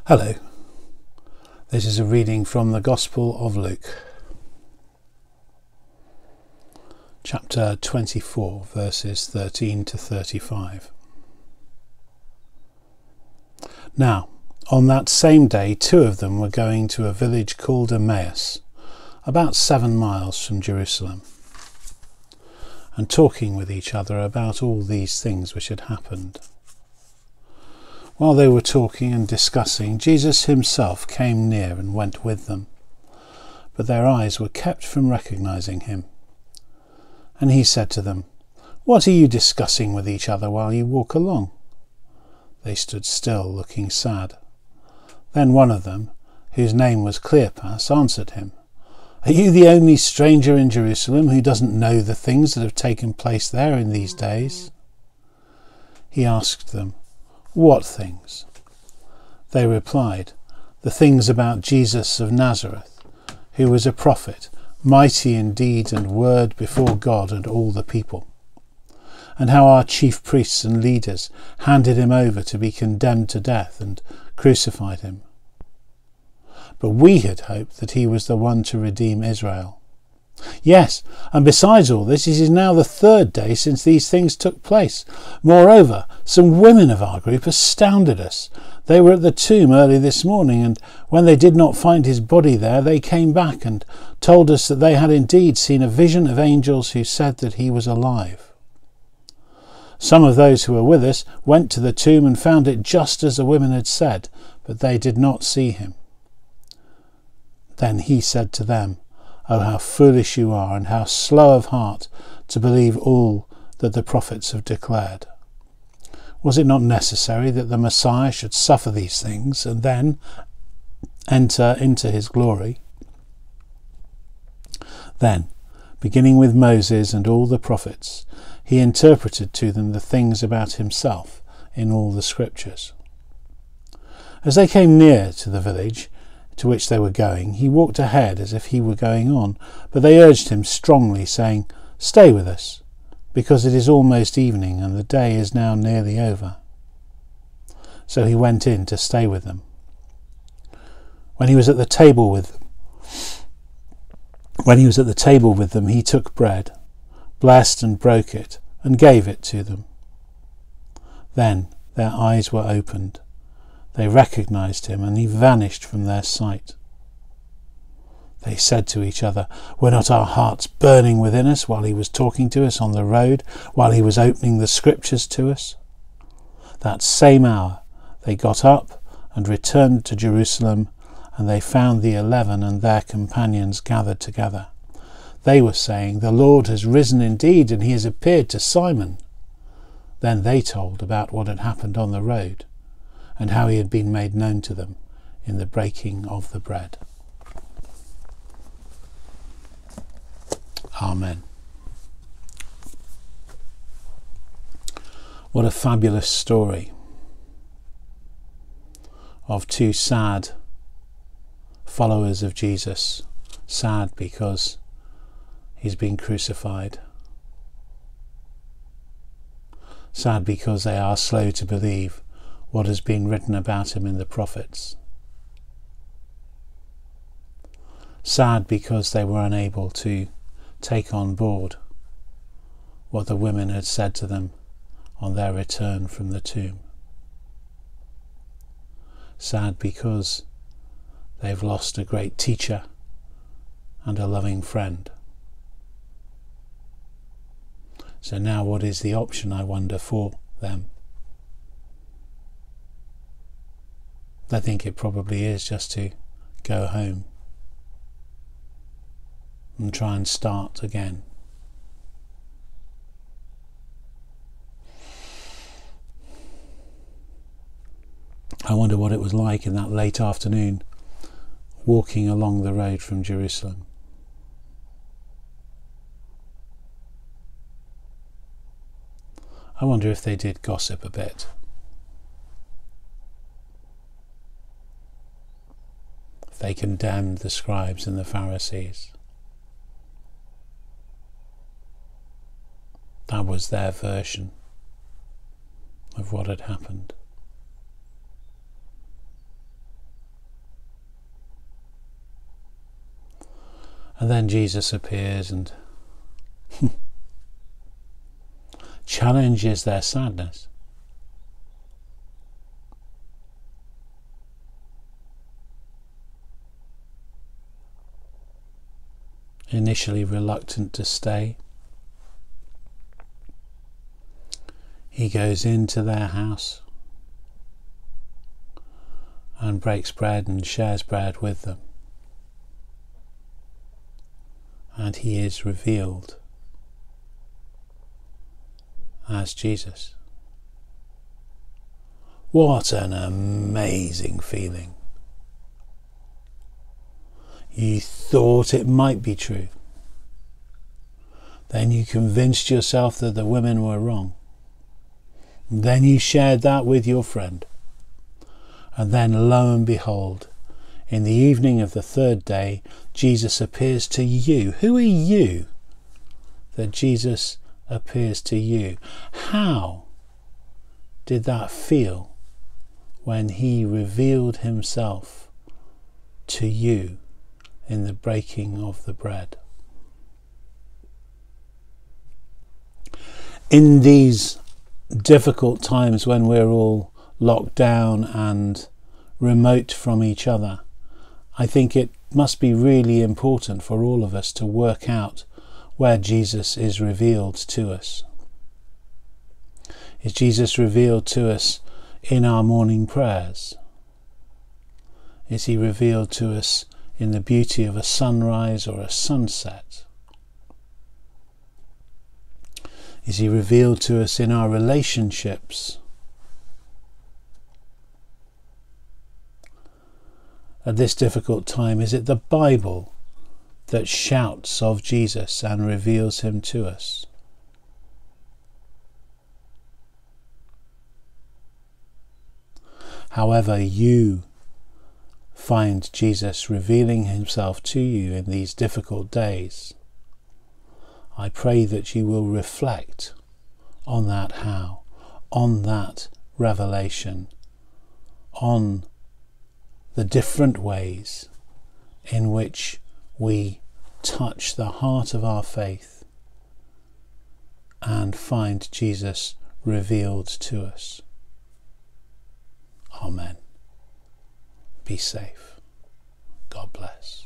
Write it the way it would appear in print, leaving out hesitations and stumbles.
Hello, this is a reading from the Gospel of Luke, chapter 24, verses 13 to 35. Now, on that same day, two of them were going to a village called Emmaus, about 7 miles from Jerusalem, and talking with each other about all these things which had happened. While they were talking and discussing, Jesus himself came near and went with them, but their eyes were kept from recognizing him. And he said to them, "What are you discussing with each other while you walk along?" They stood still, looking sad. Then one of them, whose name was Cleopas, answered him, "Are you the only stranger in Jerusalem who doesn't know the things that have taken place there in these days?" He asked them, "What things?" They replied, "The things about Jesus of Nazareth, who was a prophet, mighty in deed and word before God and all the people, and how our chief priests and leaders handed him over to be condemned to death and crucified him. But we had hoped that he was the one to redeem Israel. Yes, and besides all this, it is now the 3rd day since these things took place. Moreover, some women of our group astounded us. They were at the tomb early this morning, and when they did not find his body there, they came back and told us that they had indeed seen a vision of angels who said that he was alive. Some of those who were with us went to the tomb and found it just as the women had said, but they did not see him." Then he said to them, "Oh, how foolish you are, and how slow of heart to believe all that the prophets have declared. Was it not necessary that the Messiah should suffer these things and then enter into his glory?" Then, beginning with Moses and all the prophets, he interpreted to them the things about himself in all the scriptures. As they came near to the village to which they were going, he walked ahead as if he were going on, but they urged him strongly, saying, "Stay with us, because it is almost evening, and the day is now nearly over." So he went in to stay with them. When he was at the table with them, he took bread, blessed and broke it, and gave it to them. Then their eyes were opened. They recognized him, and he vanished from their sight. They said to each other, "Were not our hearts burning within us while he was talking to us on the road, while he was opening the scriptures to us?" That same hour they got up and returned to Jerusalem, and they found the 11 and their companions gathered together. They were saying, "The Lord has risen indeed, and he has appeared to Simon." Then they told about what had happened on the road, and how he had been made known to them in the breaking of the bread. Amen. What a fabulous story of two sad followers of Jesus, sad because he's been crucified, sad because they are slow to believe what has been written about him in the prophets, sad because they were unable to take on board what the women had said to them on their return from the tomb, sad because they've lost a great teacher and a loving friend. So now what is the option, I wonder, for them? I think it probably is just to go home and try and start again. I wonder what it was like in that late afternoon, walking along the road from Jerusalem. I wonder if they did gossip a bit. They condemned the scribes and the Pharisees. That was their version of what had happened. And then Jesus appears and challenges their sadness. Initially reluctant to stay, he goes into their house and breaks bread and shares bread with them. And he is revealed as Jesus. What an amazing feeling. You thought it might be true. Then you convinced yourself that the women were wrong. Then you shared that with your friend. And then lo and behold, in the evening of the third day, Jesus appears to you. Who are you that Jesus appears to you? How did that feel when he revealed himself to you in the breaking of the bread? In these difficult times when we're all locked down and remote from each other, I think it must be really important for all of us to work out where Jesus is revealed to us. Is Jesus revealed to us in our morning prayers? Is he revealed to us in the beauty of a sunrise or a sunset? Is he revealed to us in our relationships? At this difficult time, is it the Bible that shouts of Jesus and reveals him to us? However you find Jesus revealing himself to you in these difficult days, I pray that you will reflect on that how, on that revelation, on the different ways in which we touch the heart of our faith and find Jesus revealed to us. Amen. Be safe. God bless.